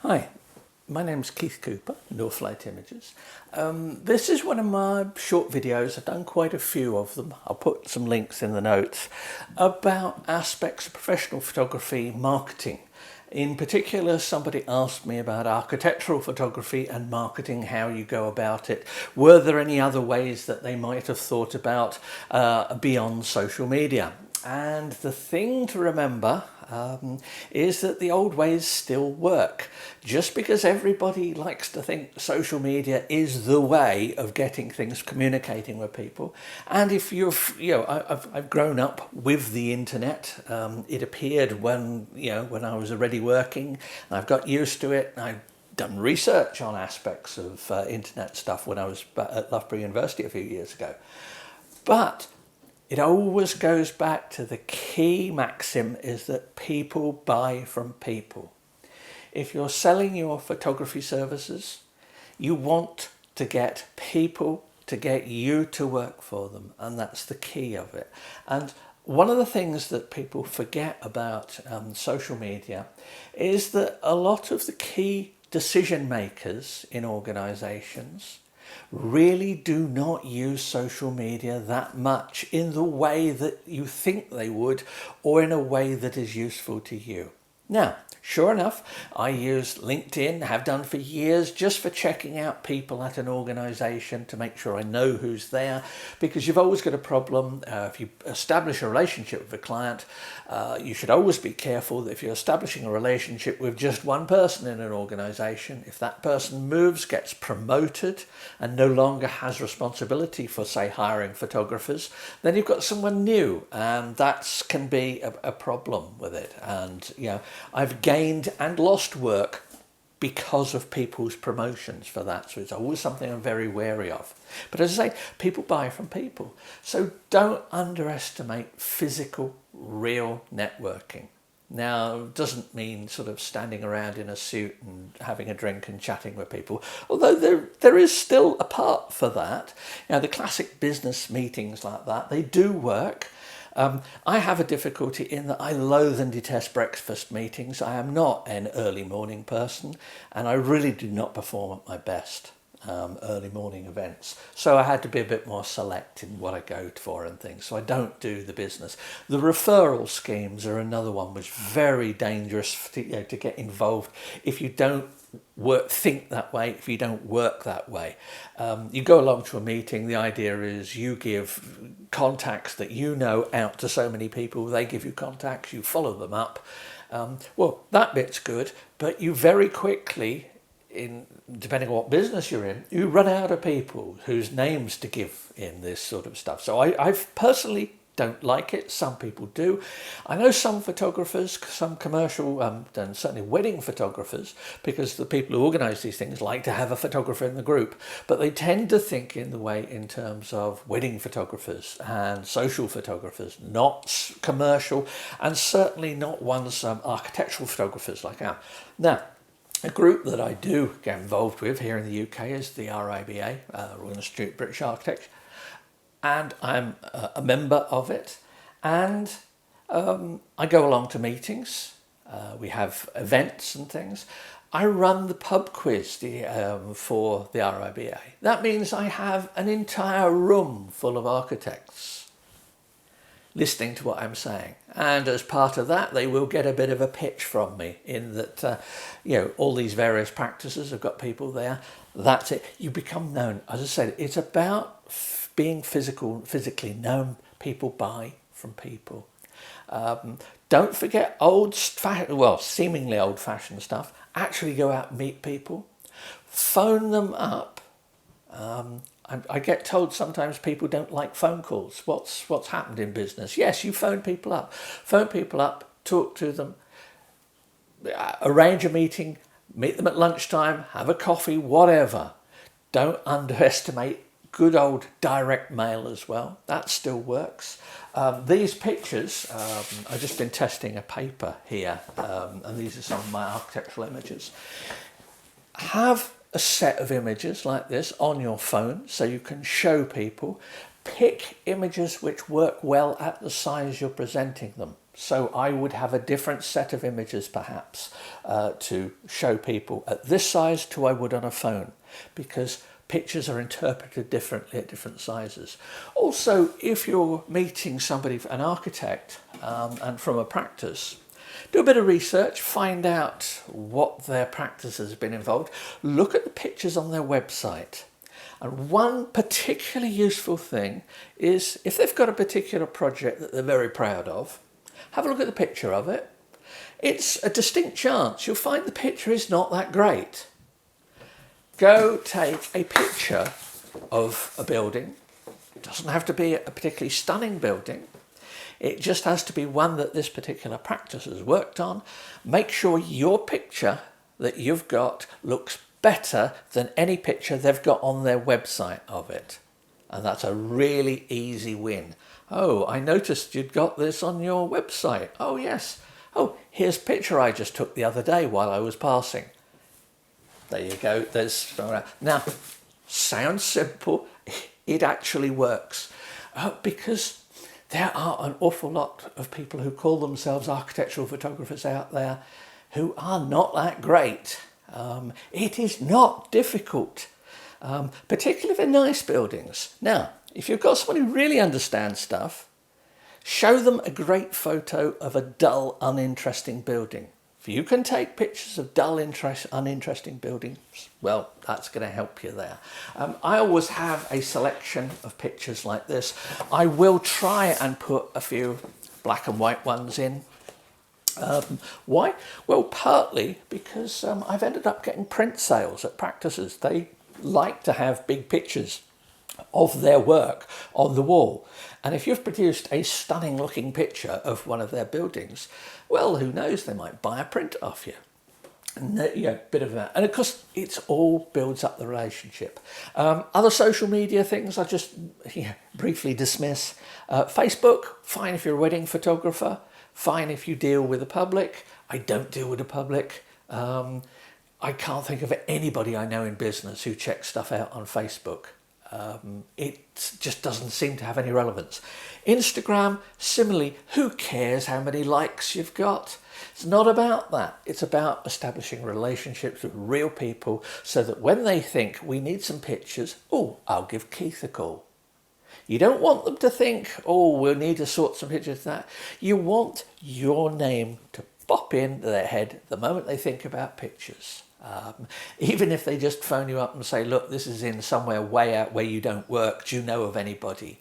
Hi, my name's Keith Cooper, Northlight Images. This is one of my short videos. I've done quite a few of them. I'll put some links in the notes about aspects of professional photography marketing. In particular, somebody asked me about architectural photography and marketing, how you go about it. Were there any other ways that they might have thought about beyond social media? And the thing to remember is that the old ways still work. Just because everybody likes to think social media is the way of getting things, communicating with people, and if I've grown up with the internet. It appeared when I was already working. I've got used to it. I've done research on aspects of internet stuff when I was at Loughborough University a few years ago, but it always goes back to the key maxim is that people buy from people. If you're selling your photography services, you want to get people to get you to work for them, and that's the key of it. And one of the things that people forget about social media is that a lot of the key decision makers in organizations really do not use social media that much in the way that you think they would, or in a way that is useful to you. Now, sure enough, I use LinkedIn, have done for years, just for checking out people at an organisation to make sure I know who's there, because you've always got a problem. If you establish a relationship with a client, you should always be careful that if you're establishing a relationship with just one person in an organisation, if that person moves, gets promoted, and no longer has responsibility for, say, hiring photographers, then you've got someone new, and that can be a problem with it. And I've gained and lost work because of people's promotions for that. So it's always something I'm very wary of. But as I say, people buy from people. So don't underestimate physical, real networking. Now, it doesn't mean sort of standing around in a suit and having a drink and chatting with people, although there is still a part for that. The classic business meetings like that, they do work. I have a difficulty in that I loathe and detest breakfast meetings. I am not an early morning person, and I really do not perform at my best early morning events. So I had to be a bit more select in what I go for and things. So I don't do the business. The referral schemes are another one which is very dangerous to get involved if you don't think that way, if you don't work that way. You go along to a meeting, the idea is you give contacts that you know out to so many people, they give you contacts, you follow them up. Well, that bit's good, but you very quickly, depending on what business you're in, you run out of people whose names to give in this sort of stuff. So I personally don't like it. Some people do. I know some photographers, some commercial and certainly wedding photographers, because the people who organise these things like to have a photographer in the group, but they tend to think in terms of wedding photographers and social photographers, not commercial, and certainly not ones architectural photographers like ours. Now, a group that I do get involved with here in the UK is the RIBA, Royal Institute of British Architecture, and I'm a member of it. And I go along to meetings. We have events and things. I run the pub quiz for the RIBA. That means I have an entire room full of architects listening to what I'm saying, and as part of that they will get a bit of a pitch from me in that all these various practices have got people there. That's it. You become known. As I said, it's about being physically known. People buy from people. Don't forget seemingly old-fashioned stuff. Actually go out and meet people. Phone them up. I get told sometimes people don't like phone calls. What's happened in business? Yes, you phone people up. Phone people up, talk to them, arrange a meeting, meet them at lunchtime, have a coffee, whatever. Don't underestimate good old direct mail as well. That still works. These pictures, I've just been testing a paper here, and these are some of my architectural images. Have a set of images like this on your phone so you can show people, Pick images which work well at the size you're presenting them. So I would have a different set of images perhaps to show people at this size to I would on a phone, because pictures are interpreted differently at different sizes. Also, if you're meeting somebody, an architect, and from a practice, do a bit of research, find out what their practice has been involved, look at the pictures on their website. And one particularly useful thing is if they've got a particular project that they're very proud of, have a look at the picture of it. It's a distinct chance you'll find the picture is not that great. Go take a picture of a building. It doesn't have to be a particularly stunning building. It just has to be one that this particular practice has worked on. Make sure your picture that you've got looks better than any picture they've got on their website of it. And that's a really easy win. Oh, I noticed you'd got this on your website. Oh, yes. Oh, here's a picture I just took the other day while I was passing. There you go. Now, sounds simple. It actually works. Because there are an awful lot of people who call themselves architectural photographers out there who are not that great. It is not difficult, particularly for nice buildings. Now, if you've got someone who really understands stuff, show them a great photo of a dull, uninteresting building. If you can take pictures of dull, uninteresting buildings, well, that's going to help you there. I always have a selection of pictures like this. I will try and put a few black and white ones in. Why? Well, partly because I've ended up getting print sales at practices. They like to have big pictures of their work on the wall. And if you've produced a stunning looking picture of one of their buildings, well, who knows, they might buy a print off you. And yeah, bit of that. And of course, it all builds up the relationship. Other social media things I just briefly dismiss. Facebook, fine if you're a wedding photographer. Fine if you deal with the public. I don't deal with the public. I can't think of anybody I know in business who checks stuff out on Facebook. It just doesn't seem to have any relevance. Instagram, similarly, who cares how many likes you've got? It's not about that. It's about establishing relationships with real people so that when they think we need some pictures, oh, I'll give Keith a call. You don't want them to think, oh, we'll need to sort some pictures of that. You want your name to pop into their head the moment they think about pictures. Even if they just phone you up and say, look, this is in somewhere way out where you don't work. Do you know of anybody?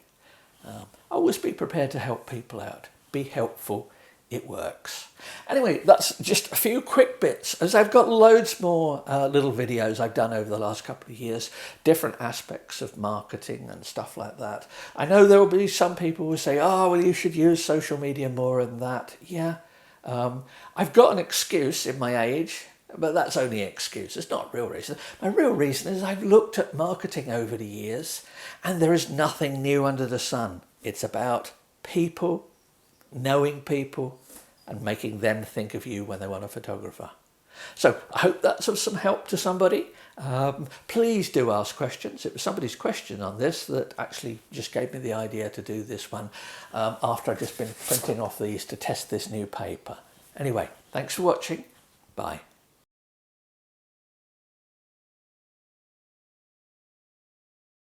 Always be prepared to help people out. Be helpful. It works. Anyway, that's just a few quick bits, as I've got loads more little videos I've done over the last couple of years, different aspects of marketing and stuff like that. I know there will be some people who say, oh, well, you should use social media more than that. Yeah, I've got an excuse in my age, but that's only an excuse. It's not a real reason. My real reason is I've looked at marketing over the years and there is nothing new under the sun. It's about people, knowing people, and making them think of you when they want a photographer. So I hope that's of some help to somebody. Please do ask questions. It was somebody's question on this that actually just gave me the idea to do this one after I've just been printing off these to test this new paper. Anyway, thanks for watching. Bye.